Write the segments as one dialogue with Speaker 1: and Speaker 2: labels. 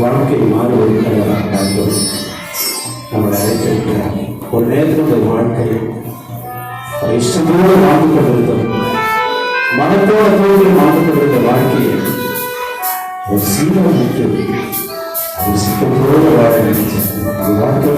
Speaker 1: வாழ்க்கை மாறுவதற்காக நம்மளை அழைத்திருக்கிறார். ஒரு நேரத்தில் ஒரு வாழ்க்கை இஷ்டத்தோடு மாற்றப்பட்டிருந்தோம், மனத்தோடு மாற்றப்பட்டிருந்த வாழ்க்கையை ஒரு சீரமைக்கு ஒரு சிக்கத்தோடு வாழ நினைச்சேன். அது வாழ்க்கை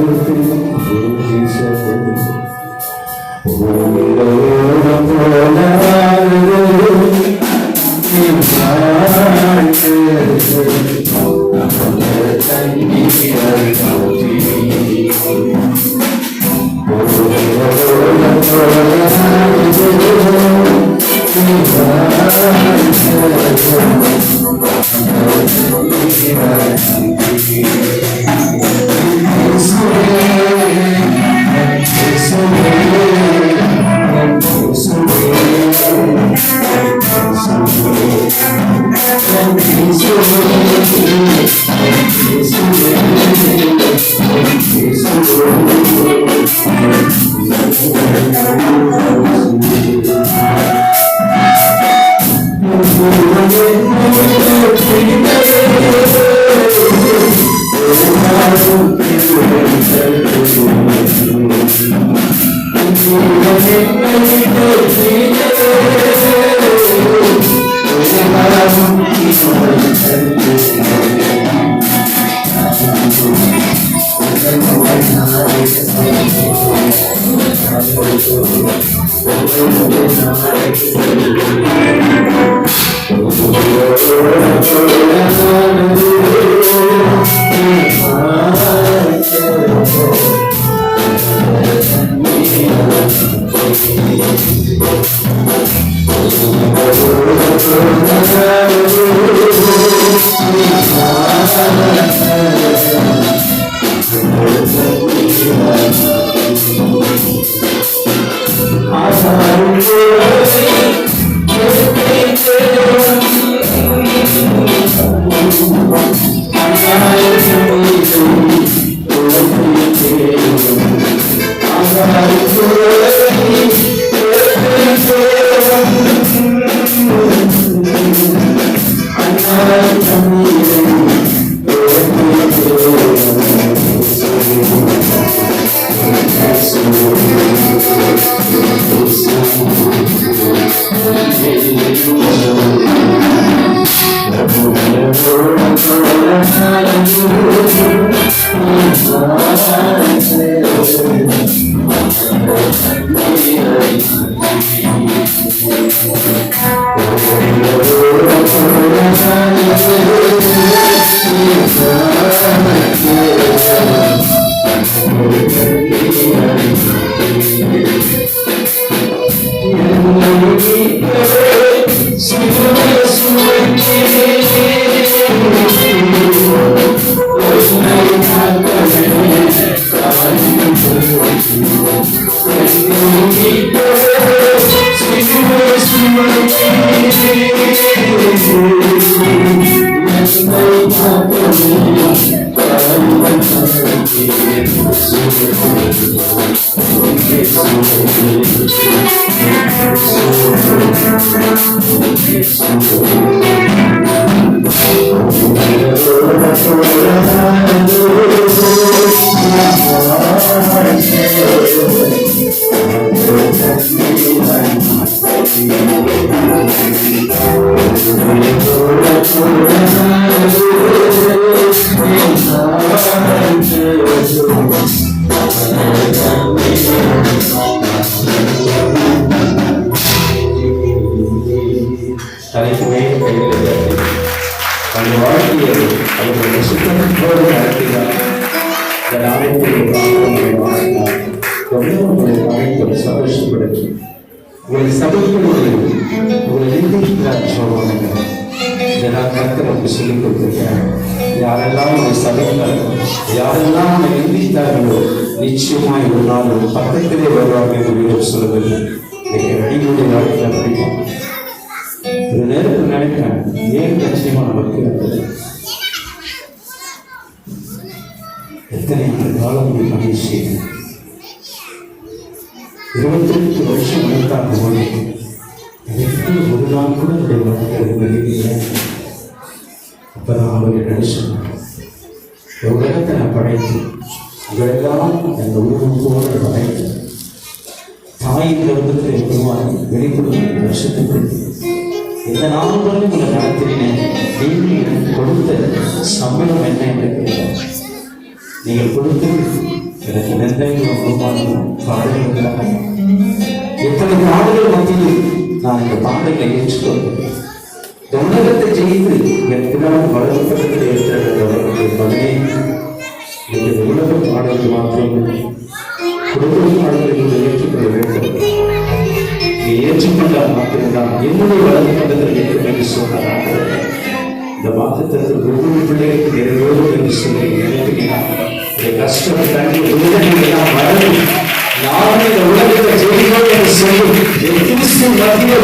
Speaker 1: சந்தோஷப்படுங்க. உங்களை சபைகளுடைய உங்களை நிந்திக்கிறார் சொல்லுவாங்க. இதெல்லாம் கர்த்தர் நமக்கு சொல்லிக் கொடுத்திருக்கிறார். யாரெல்லாம் உங்களை சபைகள் யாரெல்லாம் உங்களை நிந்தித்தார்களோ நிச்சயமாய் ஒரு நாள் ஒரு பக்கத்திலே வருவாங்க என்று சொல்லுவது இன்னைக்கு அடிமுறை வாழ்க்கையில் படிப்போம். ஒரு நேரத்தில் நினைக்கிறேன், ஏன் நிச்சயமா நமக்கு எத்தனை காலம் மகிழ்ச்சி 28 வருஷம் எடுத்தாங்க போது எனக்கு ஒரு நாள் கூட என்னுடைய வாழ்க்கை. அப்பதான் அவர்கள் நினைச்சாங்க, உலகத்தை நான் படைத்து உங்களெல்லாம் எங்கள் உருவத்தோடு படைத்து தாயின் கர்ப்பத்தை உருவாக்கி வெளிப்படுத்த வருஷத்துக்கு இந்த நாளும் உங்களை நடத்தினேன். நீங்கள் எனக்கு கொடுத்த சம்பளம் என்ன என்று கேட்டார். நீங்கள் கொடுத்து எனக்கு நிர்ணயம் பாடல்களாக எத்தனை பாடல்கள் மத்தியில் நான் இந்த பாடல்களை ஏற்றுக்கொள்கிறேன். இந்த உலகத்தை ஜெயித்து எத்தனாலும் வளர்க்கப்பட்டதை ஏற்ற பதிலே இந்த உலக பாடல்கள் மாத்திரமே குடும்ப பாடல்களை ஏற்றுக்கொள்ள வேண்டும். நீ ஏற்றுக்கொண்டால் மாத்திரம்தான் என்னுடைய வளர்க்கப்பட்டதில் இருக்கும் என்று சொன்னார். இந்த வாக்குத்தத்தத்தில் ஒவ்வொரு பிள்ளைகளுக்கு நிறைவேறும் என்று சொல்லி நினைக்கிறேன். கஷ்டம் தண்ணி உலகெல்லாம் வளரும். நானும் இந்த உலகத்தை ஜெயிப்போம் என்று சொல்லி கிறிஸ்து மத்திய